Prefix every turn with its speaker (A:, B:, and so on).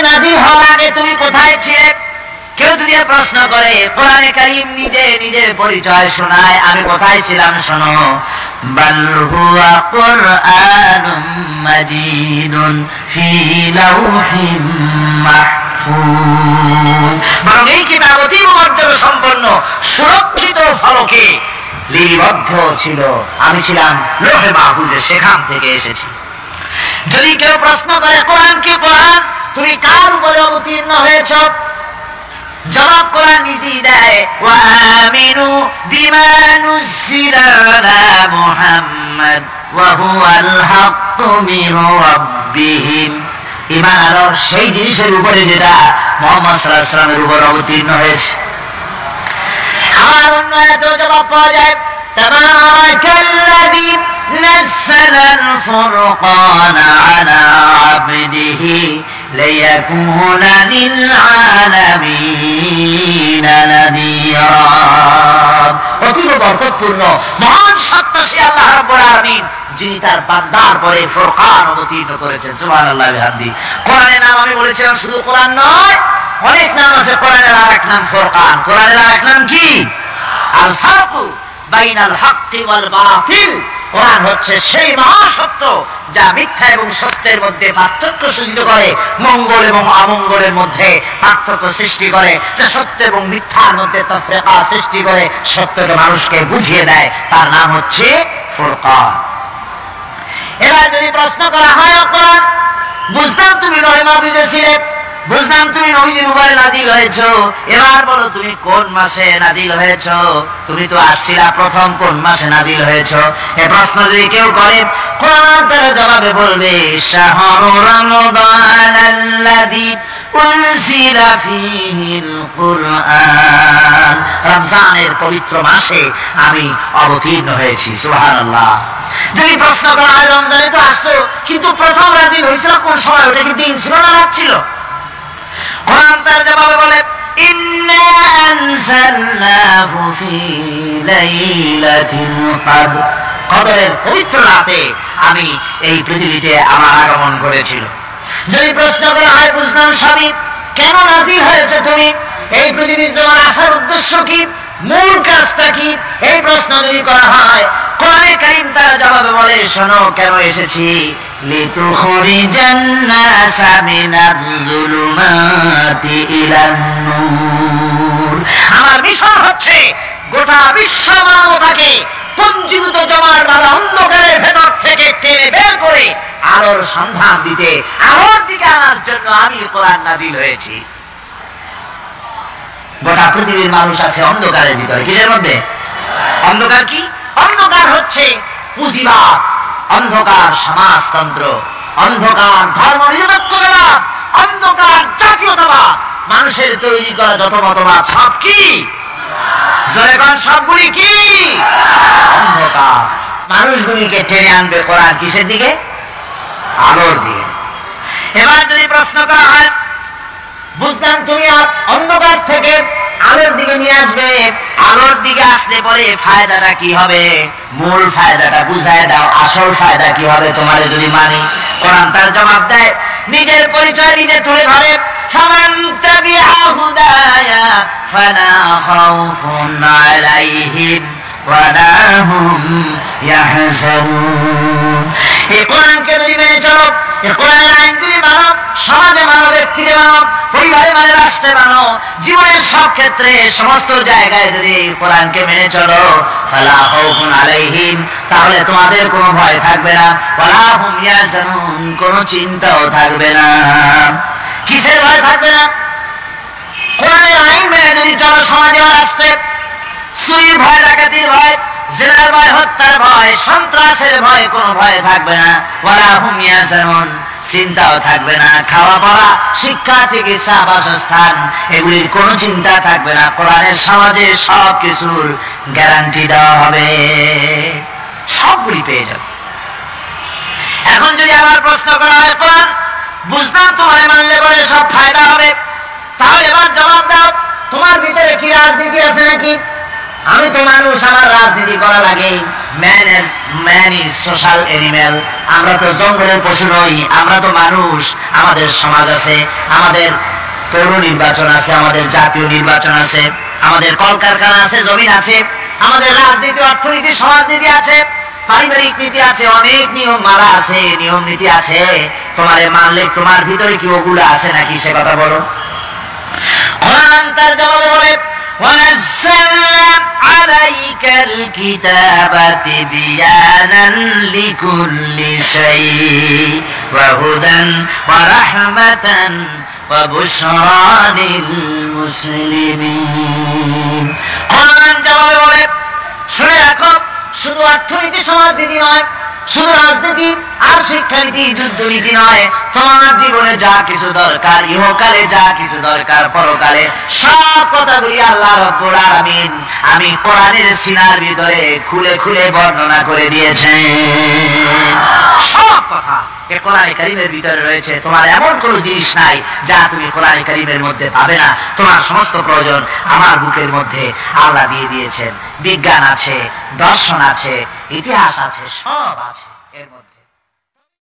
A: নাজিল হওয়ার আগে তুমি কোথায় ছিলে? কেউ যদি প্রশ্ন করে, কোরআনে কারীম নিজে নিজের পরিচয় শোনায়, আমি কোথায় ছিলাম শোনো। বাল হুয়া কুরআনুম মাজিদুন ফি লাউহিম মাহফুজ, বরং এই কিতাব অতি মর্যাদা সম্পন্ন সুরক্ষিত ফলকে লিপিবদ্ধ ছিল, আমি ছিলাম লৌহে মাহফুজে, সেখান থেকে এসেছি। যদি কেউ প্রশ্ন করে কোরআন কি কোরআন, তুমি কার উপরে অবতীর্ণ হয়েছ, জবাব কোরআন নিজেই দেয়, ওয়া আমিনু বিমা নুযিলা আলা মুহাম্মাদ ওয়া হুয়াল হাক্কু মির রাব্বিহিম, ঈমান আনো সেই জিনিসের উপরে যেটা মুহাম্মদ সাল্লাল্লাহু আলাইহি ওয়াসাল্লামের উপর অবতীর্ণ হয়েছে। আর অন্য এত জবাব পাওয়া যায়, তাবারাকাল্লাযী নাযালাল ফুরকানা আলা আবদিহি লিয়াকুনা লিল আলামিনা নাযীরা, অতীব বরকতপূর্ণ মহান সত্তাশী আল্লাহ রাব্বুল আলামিন, যিনি তার বান্দার পরে ফুরকান অবতীর্ণ করেছেন। সুবহানাল্লাহ বিহামদি। কোরআনের নাম আমি বলেছিলাম শুধু কোরআন নয়, অনেক নাম আছে। কোরআনের আরেক নাম ফুরকান। কোরআনের আরেক নাম কি? আল ফারকু বাইনাল হাক্কি ওয়াল বাতিল। কোরআন হচ্ছে সেই মহাসত্য যা মিথ্যা এবং সত্যের মধ্যে পার্থক্য সূচিত করে, মঙ্গল এবং অমঙ্গলের মধ্যে পার্থক্য সৃষ্টি করে, যা সত্য এবং মিথ্যার মধ্যে তাফরিকা সৃষ্টি করে, সত্যকে মানুষকে বুঝিয়ে দেয়, তার নাম হচ্ছে ফুরকান। এবার যদি প্রশ্ন করা হয়, কোরআন বুঝলাম তুমি লৌহে মাহফুজে ছিলে, বুঝলাম তুমি নবীজির উপরে নাজিল হয়েছো, এবার বলো তুমি কোন মাসে নাজিল হয়েছো? তুমি তো আসছিলা প্রথম কোন মাসে নাজিল হয়েছো? এই প্রশ্ন যদি কেউ করে, কোরআন তার জবাবে বলবে, শাহরু রমাদান আল্লাযী উনজিলা ফীহিল কুরআন, রমজানের পবিত্র মাসে আমি অবতীর্ণ হয়েছি। সুবহানাল্লাহ। যদি প্রশ্ন করা হয়, রমজানে তো আসছো, কিন্তু প্রথম নাজিল হয়েছিল কোন সময়? ওটা কি দিন ছিল না রাত ছিল? কোরআন তার জবাবে বলে, ইন্না আনজালনাহু ফি লাইলাতিল কদর, কদরের পবিত্র রাতে আমি এই পৃথিবীতে আমার আগমন করেছিল। যদি প্রশ্ন করা হয়, বুঝলাম সবই, কেন নাজিল হয়েছে তুমি? এই পৃথিবীর তোমার আসার উদ্দেশ্য কি, মূল কাজটা কি? এই প্রশ্ন যদি করা হয়, কোরআনে কারীম তার জবাবে বলে, শোনো কেন এসেছি, লিতুখরিজান নাসা মিনাল যুলুমাতি ইলান নূর, আমার মিশন হচ্ছে গোটা বিশ্ব মানবতাকে পঞ্জীভূত জমার বাঁধা অন্ধকারের ভেতর থেকে টেনে বের করে আলোর সন্ধান দিতে, আলোর দিকে আনার জন্য আমি কোরআন নাজিল হয়েছি। গোটা পৃথিবীর মানুষ আছে অন্ধকারের ভিতরে। কিসের মধ্যে? অন্ধকার কি? অন্ধকার হচ্ছে পুঁজিবাদ, অন্ধকার সমাজতন্ত্র, অন্ধকার ধর্ম নিরপেক্ষতাবাদ, অন্ধকার জাতীয়তাবাদ, মানুষের তৈরি করা যত মতবাদ সব কি? জয়গান সবগুলি কি? অন্ধকার। মানুষগুলিকে টেনে আনবে কোরআন কিসের দিকে? আলোর দিকে। এবার যদি প্রশ্ন করা হয়, বুঝলাম তুমি অন্ধকার থেকে আলোর দিকে নিয়ে আসবে, আলোর দিকে আসলে পরে ফায়দাটা কি হবে? মূল ফায়দাটা বুঝায় দাও, আসল ফায়দা কি হবে তোমার যদি মানি? কোরআন তার জবাব দেয়, নিজের পরিচয় নিজে তুলে ধরে, ফামান তাবিআ হুদায়া ফালা খাউফুন আলাইহিম ওয়ালা হুম ইয়াহজানুন। এই কোরআনকে যদি মেনে চলো, এই কোরআনের আইন যদি মানো, সমাজে মানো, ব্যক্তিতে মানো, পরিবারে মানে, রাষ্ট্রে মানো, জীবনের সব ক্ষেত্রে সমস্ত জায়গায় যদি কোরআনকে মেনে চলো, ফালা খাউফুন আলাইহিম, তাহলে তোমাদের কোনো ভয় থাকবে না, ওয়ালা হুম ইয়াহজানুন, কোনো চিন্তাও থাকবে না। কিসের ভয় থাকবে না? কোরআনের আইন মেনে যদি চলো সমাজে ও রাষ্ট্রে, চুরির ভয়, ডাকাতির ভয়, জেনার ভয়, হত্যার ভয়, সন্ত্রাসের ভয়, কোনো ভয় থাকবে না। ওয়ালা হুম ইয়াহজানুন, চিন্তাও থাকবে না। খাওয়া পড়া, শিক্ষা, চিকিৎসা, বাসস্থান, এগুলির কোনো চিন্তা থাকবে না। কোরআনের সমাজে সব কিছুর গ্যারান্টি দেওয়া হবে, সবগুলি পেয়ে যাবে। এখন যদি আমার প্রশ্ন করা হয়, কোরআন বুঝলাম তোমার মানলে পরে সব ফায়দা হবে, তাহলে এবার জবাব দাও, তোমার ভিতরে কি রাজনীতি আছে নাকি? আমি তো মানুষ, আমার রাজনীতি করা লাগে। Man is social animal. আমরা তো জঙ্গলের পশু নই, আমরা তো মানুষ। আমাদের সমাজ আছে, আমাদের পৌর নির্বাচন আছে, আমাদের জাতীয় নির্বাচন আছে, আমাদের কলকারখানা আছে, জমিন আছে, আমাদের রাজনীতি, অর্থনীতি, সমাজনীতি আছে, পারিবারিক নীতি আছে, অনেক নিয়ম মালা আছে, নিয়ম নীতি আছে। তোমারে মানলে তোমার ভিতরে কি ওগুলো আছে নাকি সে কথা বলো। কোরআন তার জবাবে বলে وَنَزَّلْنَا عَلَيْكَ الْكِتَابَ تِبْيَانًا لِكُلِّ شَيْءٍ وَهُدًى وَرَحْمَةً وَبُشْرَى لِلْمُسْلِمِينَ। কোরআন জবাবে বলে, শুনে রাখো, শুধু অর্থনীতি সমাজনীতি নয়, শুধু রাজনীতি আর শিক্ষানীতি যুদ্ধনীতি নয়, তোমার জীবনে যা কিছু দরকার, ইহকালে যা কিছু দরকার, পরকালে সব কথাগুলি আল্লাহ রাব্বুল আলামিন আমি কোরআনের সিনার ভিতরে খুলে খুলে বর্ণনা করে দিয়েছেন। সব কথা কোরআনে কারীমের ভিতরে রয়েছে। তোমার এমন কোনো জিনিস নাই যা তুমি কোরআনে কারীমের মধ্যে পাবে না। তোমার সমস্ত প্রয়োজন আমার বুকের মধ্যে আল্লাহ দিয়ে দিয়েছেন। বিজ্ঞান আছে, দর্শন আছে, ইতিহাস আছে, সব আছে।